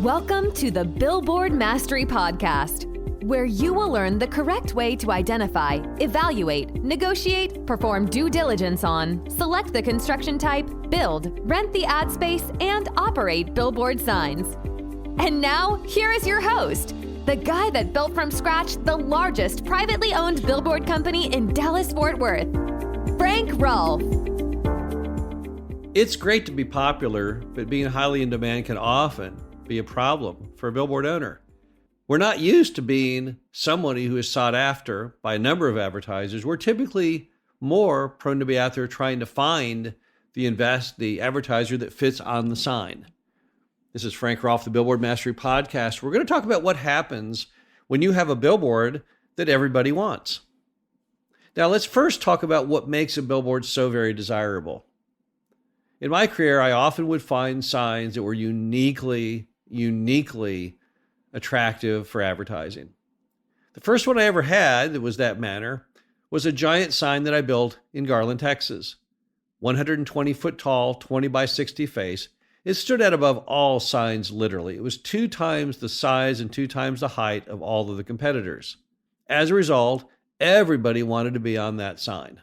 Welcome to the Billboard Mastery Podcast, where you will learn the correct way to identify, evaluate, negotiate, perform due diligence on, select the construction type, build, rent the ad space, and operate billboard signs. And now, here is your host, the guy that built from scratch the largest privately owned billboard company in Dallas-Fort Worth, Frank Rolfe. It's great to be popular, but being highly in demand can often be a problem for a billboard owner. We're not used to being somebody who is sought after by a number of advertisers. We're typically more prone to be out there trying to find the advertiser that fits on the sign. This is Frank Rolfe, the Billboard Mastery Podcast. We're going to talk about what happens when you have a billboard that everybody wants. Now, let's first talk about what makes a billboard so very desirable. In my career, I often would find signs that were uniquely attractive for advertising. The first one I ever had that was that manner was a giant sign that I built in Garland, Texas. 120 foot tall, 20 by 60 face. It stood out above all signs, literally. It was 2 times the size and 2 times the height of all of the competitors. As a result, everybody wanted to be on that sign.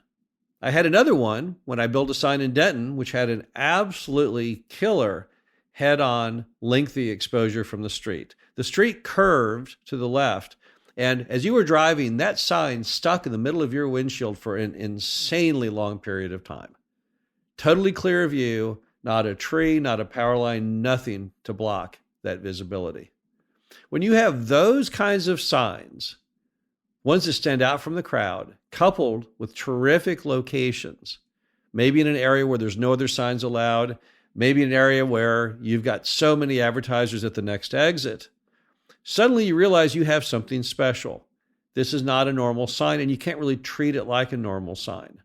I had another one when I built a sign in Denton, which had an absolutely killer head-on lengthy exposure from the street. The street curved to the left, and as you were driving, that sign stuck in the middle of your windshield for an insanely long period of time. Totally clear view, not a tree, not a power line, nothing to block that visibility. When you have those kinds of signs, ones that stand out from the crowd, coupled with terrific locations, maybe in an area where there's no other signs allowed, maybe an area where you've got so many advertisers at the next exit, suddenly you realize you have something special. This is not a normal sign, and you can't really treat it like a normal sign.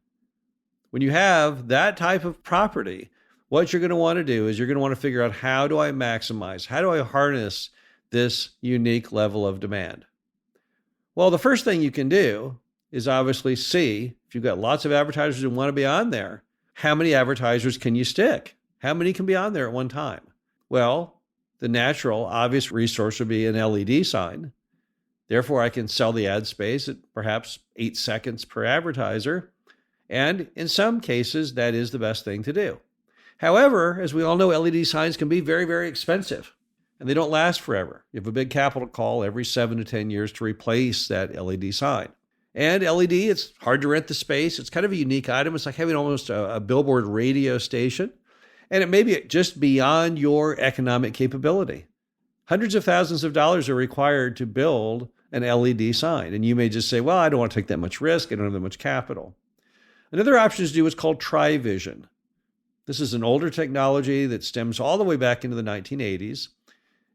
When you have that type of property, what you're going to want to do is you're going to want to figure out, how do I maximize? How do I harness this unique level of demand? Well, the first thing you can do is obviously see, if you've got lots of advertisers who want to be on there, how many advertisers can you stick? How many can be on there at one time? Well, the natural, obvious resource would be an LED sign. Therefore, I can sell the ad space at perhaps 8 seconds per advertiser. And in some cases, that is the best thing to do. However, as we all know, LED signs can be very, very expensive, and they don't last forever. You have a big capital call every 7 to 10 years to replace that LED sign. And LED, it's hard to rent the space. It's kind of a unique item. It's like having almost a billboard radio station. And it may be just beyond your economic capability. Hundreds of thousands of dollars are required to build an LED sign. And you may just say, well, I don't want to take that much risk. I don't have that much capital. Another option is to do what's called tri-vision. This is an older technology that stems all the way back into the 1980s.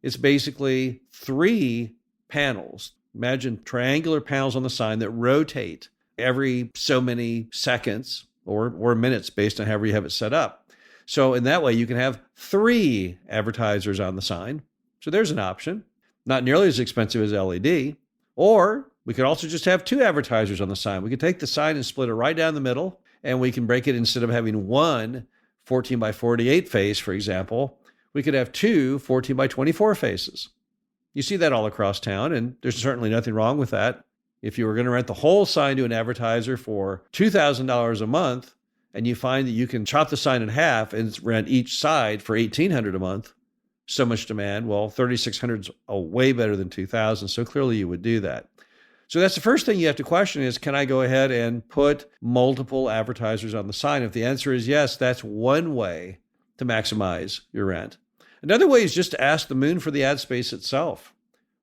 It's basically 3 panels. Imagine triangular panels on the sign that rotate every so many seconds or minutes based on however you have it set up. So in that way, you can have 3 advertisers on the sign. So there's an option. Not nearly as expensive as LED. Or we could also just have 2 advertisers on the sign. We could take the sign and split it right down the middle, and we can break it, instead of having one 14 by 48 face, for example, we could have 2 14 by 24 faces. You see that all across town, and there's certainly nothing wrong with that. If you were going to rent the whole sign to an advertiser for $2,000 a month, and you find that you can chop the sign in half and rent each side for $1,800 a month, so much demand, well, $3,600 is way better than $2,000, so clearly you would do that. So that's the first thing you have to question is, can I go ahead and put multiple advertisers on the sign? If the answer is yes, that's one way to maximize your rent. Another way is just to ask the moon for the ad space itself.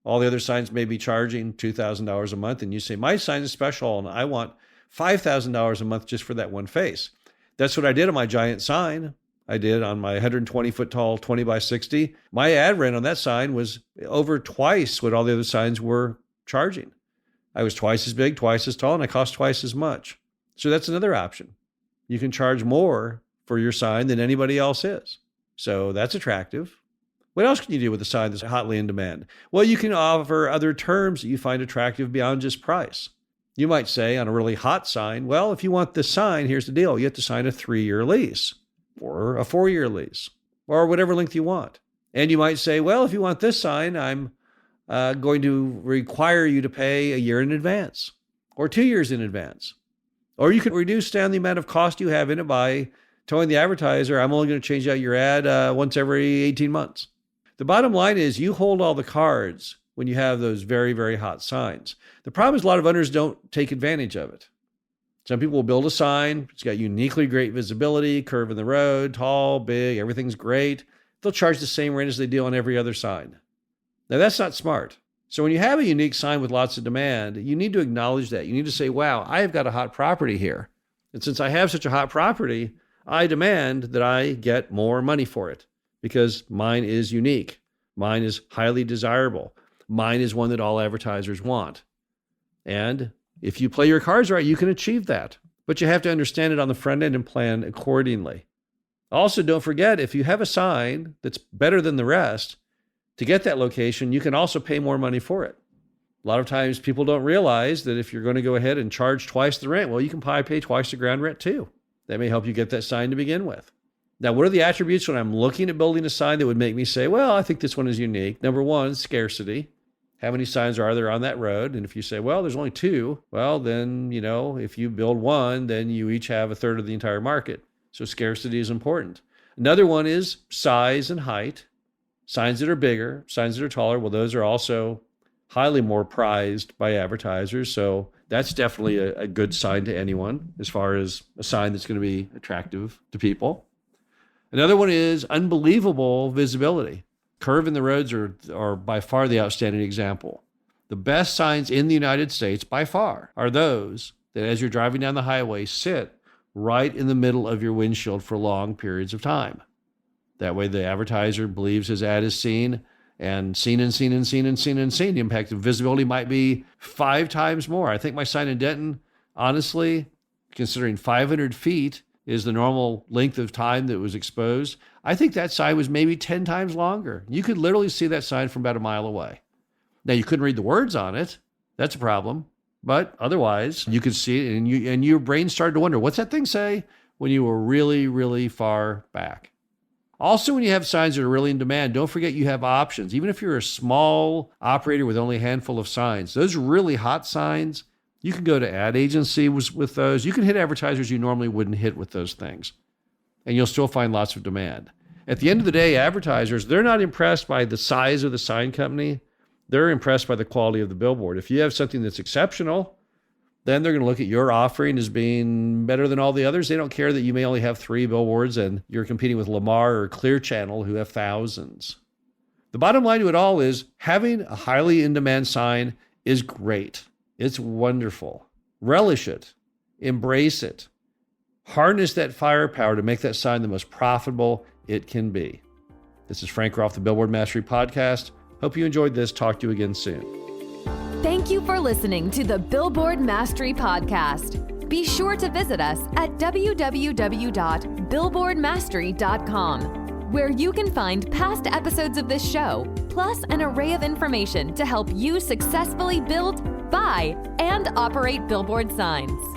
All the other signs may be charging $2,000 a month, and you say, my sign is special, and I want $5,000 a month just for that one face. That's what I did on my giant sign. I did on my 120 foot tall, 20 by 60. My ad rent on that sign was over twice what all the other signs were charging. I was twice as big, twice as tall, and I cost twice as much. So that's another option. You can charge more for your sign than anybody else is. So that's attractive. What else can you do with a sign that's hotly in demand? Well, you can offer other terms that you find attractive beyond just price. You might say on a really hot sign, well, if you want this sign, here's the deal. You have to sign a 3-year lease or a 4-year lease or whatever length you want. And you might say, well, if you want this sign, I'm going to require you to pay a year in advance or 2 years in advance. Or you could reduce down the amount of cost you have in it by telling the advertiser, I'm only going to change out your ad once every 18 months. The bottom line is you hold all the cards when you have those very, very hot signs. The problem is a lot of owners don't take advantage of it. Some people will build a sign. It's got uniquely great visibility, curve in the road, tall, big, everything's great. They'll charge the same rent as they do on every other sign. Now, that's not smart. So when you have a unique sign with lots of demand, you need to acknowledge that. You need to say, wow, I've got a hot property here. And since I have such a hot property, I demand that I get more money for it because mine is unique. Mine is highly desirable. Mine is one that all advertisers want. And if you play your cards right, you can achieve that. But you have to understand it on the front end and plan accordingly. Also, don't forget, if you have a sign that's better than the rest, to get that location, you can also pay more money for it. A lot of times people don't realize that if you're going to go ahead and charge twice the rent, well, you can probably pay twice the ground rent too. That may help you get that sign to begin with. Now, what are the attributes when I'm looking at building a sign that would make me say, well, I think this one is unique? Number one, scarcity. How many signs are there on that road? And if you say, well, there's only 2, well, then, if you build one, then you each have a third of the entire market. So scarcity is important. Another one is size and height. Signs that are bigger, signs that are taller, well, those are also highly more prized by advertisers. So that's definitely a good sign to anyone as far as a sign that's going to be attractive to people. Another one is unbelievable visibility. Curve in the roads are by far the outstanding example. The best signs in the United States by far are those that as you're driving down the highway sit right in the middle of your windshield for long periods of time. That way the advertiser believes his ad is seen and seen and seen and seen and seen and seen. The impact of visibility might be 5 times more. I think my sign in Denton, honestly, considering 500 feet is the normal length of time that was exposed, I think that sign was maybe 10 times longer. You could literally see that sign from about a mile away. Now, you couldn't read the words on it. That's a problem. But otherwise, you could see it, and your brain started to wonder, what's that thing say when you were really, really far back? Also, when you have signs that are really in demand, don't forget you have options. Even if you're a small operator with only a handful of signs, those really hot signs, you can go to ad agency with those. You can hit advertisers you normally wouldn't hit with those things, and you'll still find lots of demand. At the end of the day, advertisers, they're not impressed by the size of the sign company. They're impressed by the quality of the billboard. If you have something that's exceptional, then they're going to look at your offering as being better than all the others. They don't care that you may only have 3 billboards and you're competing with Lamar or Clear Channel who have thousands. The bottom line to it all is having a highly in-demand sign is great. It's wonderful. Relish it. Embrace it. Harness that firepower to make that sign the most profitable it can be. This is Frank Groff, the Billboard Mastery Podcast. Hope you enjoyed this. Talk to you again soon. Thank you for listening to the Billboard Mastery Podcast. Be sure to visit us at www.billboardmastery.com, where you can find past episodes of this show, plus an array of information to help you successfully build, buy, and operate billboard signs.